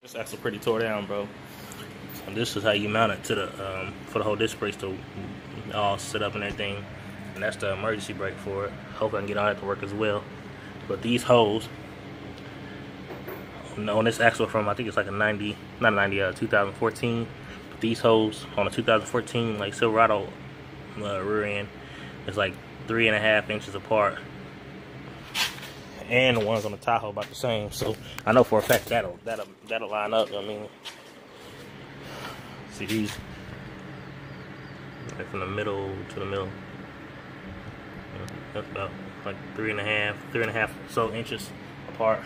This axle pretty tore down, bro. So this is how you mount it to the for the whole disc brakes to all set up and everything. And that's the emergency brake for it. Hope I can get all that to work as well. But these holes on this axle from, I think it's like a 2014. But these holes on a 2014 like Silverado rear end is like 3.5 inches apart. And the ones on the Tahoe about the same, so I know for a fact that'll line up. I mean, see these right from the middle to the middle. That's about like 3.5 so inches apart.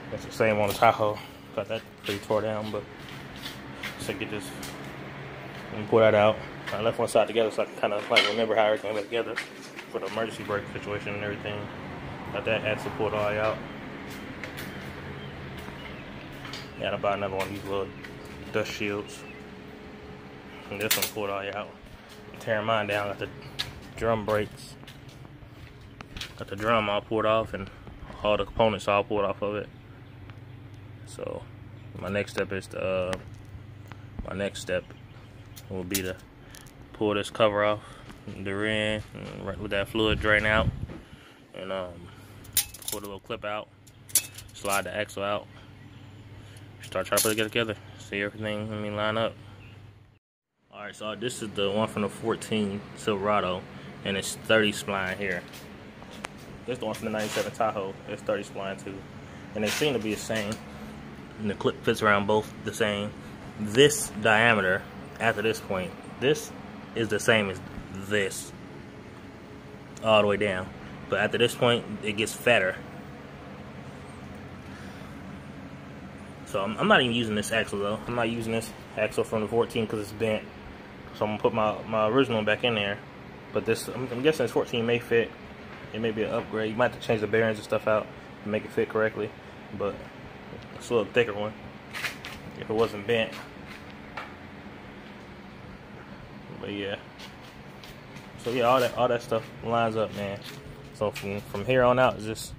That's the same on the Tahoe. Got that pretty tore down, but so get this. Let me pull that out. I left one side together so I can kind of like remember how everything went together for the emergency brake situation and everything. Got that axle pulled all out. Got about another one of these little dust shields. And this one pulled all out. I'm tearing mine down. Got the drum brakes. Got the drum all pulled off and all the components all pulled off of it. So my next step is to will be to pull this cover off the rear end and let that fluid drain out, and pull the little clip out, slide the axle out, start trying to put it together, see everything line up. Alright, so this is the one from the 14 Silverado, and it's 30 spline here. This is the one from the 97 Tahoe, it's 30 spline too. And they seem to be the same, and the clip fits around both the same. This diameter, after this point, this is the same as this, all the way down. But after this point, it gets fatter. So I'm not even using this axle though. I'm not using this axle from the 14 because it's bent. So I'm gonna put my original one back in there. But this, I'm guessing this 14 may fit. It may be an upgrade. You might have to change the bearings and stuff out to make it fit correctly. But it's a little thicker one if it wasn't bent. But yeah. So yeah, all that stuff lines up, man. So from here on out, it's just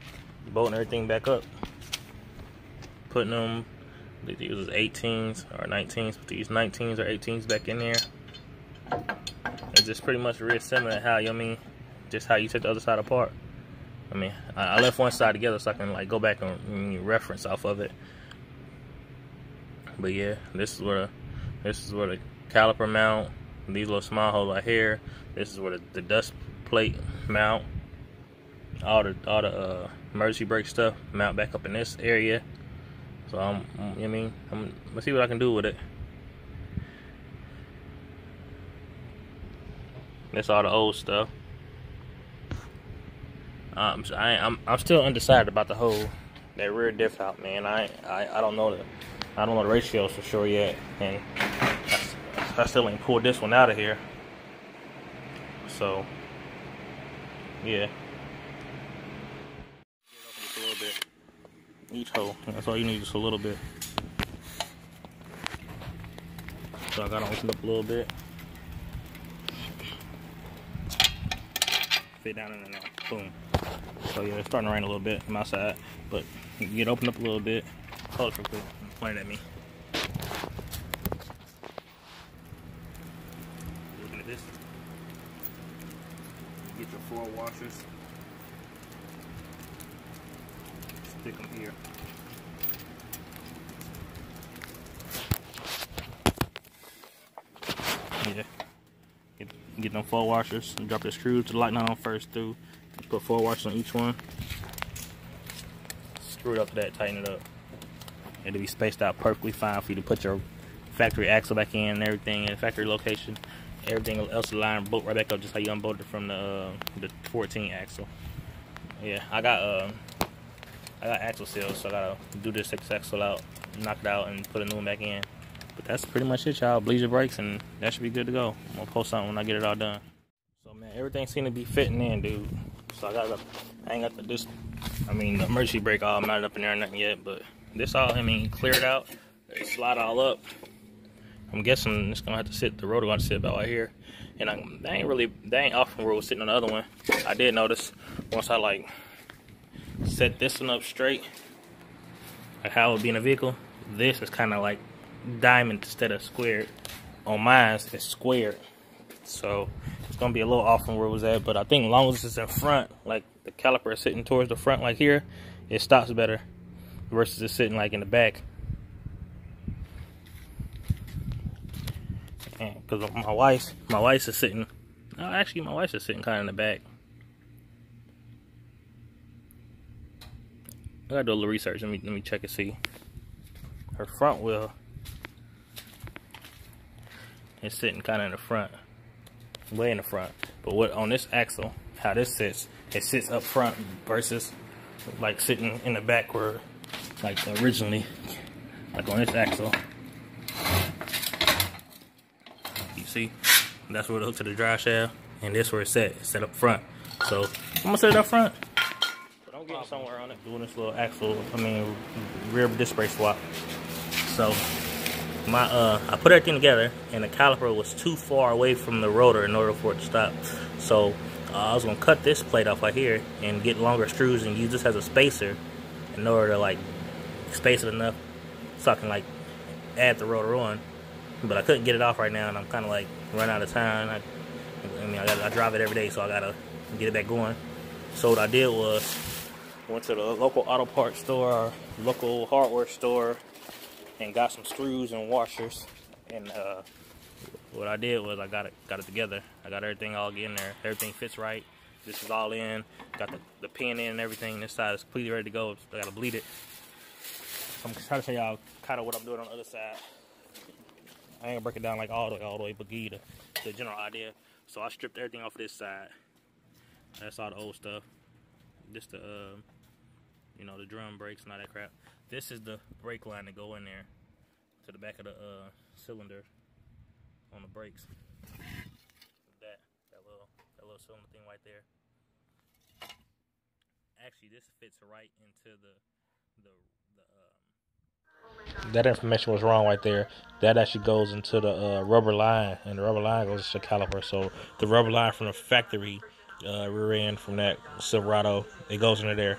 bolting everything back up, putting them, these is 18s or 19s, but these 19s or 18s back in there. It's just pretty much reassembling how just how you take the other side apart. I left one side together so I can like go back and reference off of it. But yeah, this is where the caliper mount. These little small holes right here. This is where the dust plate mount. All the emergency brake stuff mount back up in this area. So let's see what I can do with it. That's all the old stuff. I'm still undecided about the whole that rear diff out, man. I don't know the ratios for sure yet, and I still ain't pulled this one out of here. So yeah. Just a little bit. Each hole. That's all you need, just a little bit. So I gotta open up a little bit. Fit down in there now. Boom. So yeah, it's starting to rain a little bit from outside, but you can get opened up a little bit. Hold it for quick. Point it at me. Looking at this. Get your 4 washers. Stick them here. Yeah. Get them 4 washers and drop the screw to the light on first through. Put 4 washers on each one. Screw it up to that, tighten it up. It'll be spaced out perfectly fine for you to put your factory axle back in and everything in the factory location. Everything else will line bolt right back up just how you unbolted from the 14 axle. Yeah, I got axle seals, so I gotta do this, take this axle out, knock it out, and put a new one back in. But that's pretty much it, y'all. Bleed your brakes, and that should be good to go. I'm gonna post something when I get it all done. So man, everything seemed to be fitting in, dude. So I ain't got the emergency brake all mounted up in there or nothing yet, but this all, cleared out. They slide all up. I'm guessing it's gonna have to sit. The rotor gonna sit about right here, and they ain't off from where it was sitting on the other one. I did notice once I set this one up straight, like how it would be in a vehicle. this is kind of like diamond instead of squared. On mine, it's squared. So it's gonna be a little off from where it was at, but I think as long as it's in front, like the caliper is sitting towards the front like here, it stops better versus it sitting like in the back. And because my wife's is sitting, actually my wife's is sitting kind of in the back. I gotta do a little research. Let me check and see. Her front wheel is sitting kind of in the front, way in the front. But what on this axle, how this sits, it sits up front versus like sitting in the back where, like originally, like on this axle. You see, that's where it hooks to the drive shaft, and this where it's set. It's set up front. So I'm gonna set it up front. But I'm getting somewhere on it, doing this little axle, rear disc brake swap. So I put everything together, and the caliper was too far away from the rotor in order for it to stop. So I was gonna cut this plate off right here and get longer screws and use this as a spacer in order to like space it enough so I can like add the rotor on. But I couldn't get it off right now, and I'm kind of like run out of time. I drive it every day, so I gotta get it back going. So what I did was went to the local auto parts store, local hardware store, and got some screws and washers. And what I did was I got it together. I got everything all in there. Everything fits right. This is all in. Got the pin in and everything. This side is completely ready to go. I gotta bleed it. I'm trying to show y'all kind of what I'm doing on the other side. I ain't gonna break it down like all the way, but give you the general idea. So I stripped everything off of this side. That's all the old stuff. This the the drum brakes and all that crap. This is the brake line to go in there to the back of the cylinder on the brakes. That little cylinder thing right there. Actually, this fits right into that information was wrong right there. That actually goes into the rubber line, and the rubber line goes to the caliper. So the rubber line from the factory rear end from that Silverado, it goes into there.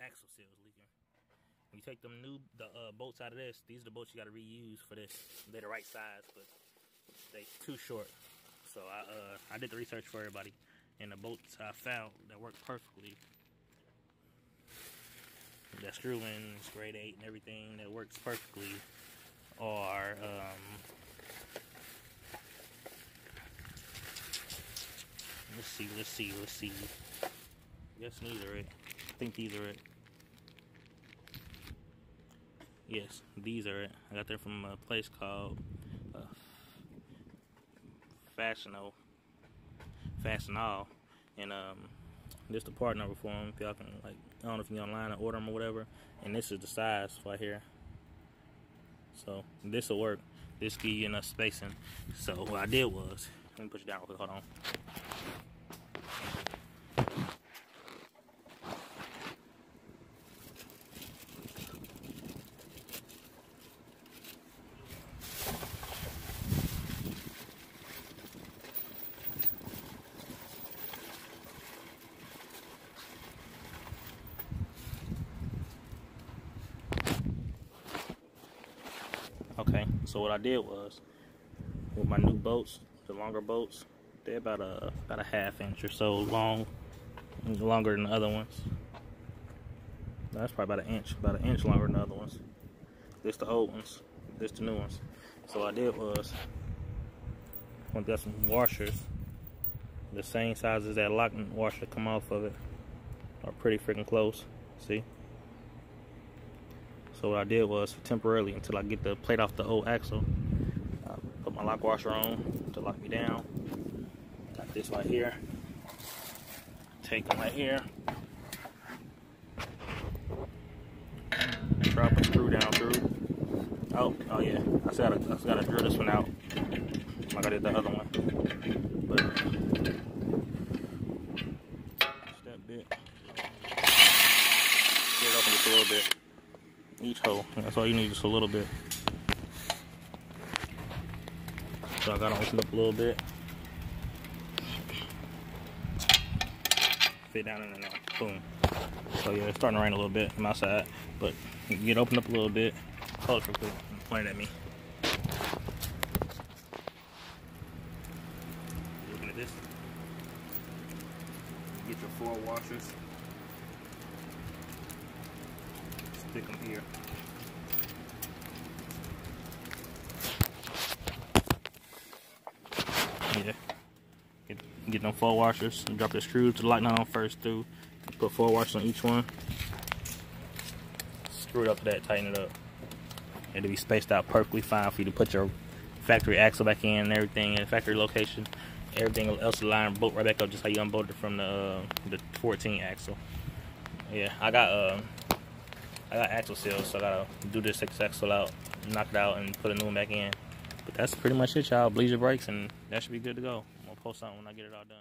Axle seal is leaking. When you take the bolts out of this, these are the bolts you got to reuse for this. They're the right size, but they too short. So I did the research for everybody, and the bolts I found that work perfectly. That screw in, it's grade 8 and everything that works perfectly are let's see. Yes, these are it. I think these are it. Yes, these are it. I got them from a place called Fashional, and this is the part number for them. If y'all can, like, I don't know if you're online and order them or whatever. And this is the size right here. So this will work. This give you enough spacing. So what I did was, let me push it down real quick. Hold on. Okay, so what I did was, with my new bolts, the longer bolts, they're about a ½ inch or so long, longer than the other ones. That's probably about an inch longer than the other ones. This the old ones, this the new ones. So what I did was, I got some washers, the same size as that locking washer that come off of it, are pretty freaking close. See? So what I did was, temporarily, until I get the plate off the old axle, I put my lock washer on to lock me down. Got this right here. Take them right here. Drop a screw down through. Oh yeah. I still gotta drill this one out, like I did the other one. But step bit. Get it open just a little bit. Each hole. That's all you need, just a little bit. So I got to open up a little bit. Fit down in there now. Boom. So yeah, it's starting to rain a little bit. I'm outside, but you get opened up a little bit. Hold it for quick. Point it at me. Looking at this. Get your 4 washers. Stick them here. Yeah. Get them 4 washers and drop the screws to the light nut on first through. Put 4 washers on each one. Screw it up to that, tighten it up. It'll be spaced out perfectly fine for you to put your factory axle back in and everything in the factory location. Everything else will line bolt right back up just how you unbolted it from the 14 axle. Yeah, I got axle seals, so I gotta do this axle out, knock it out, and put a new one back in. But that's pretty much it, y'all. Bleed your brakes, and that should be good to go. I'm gonna post something when I get it all done.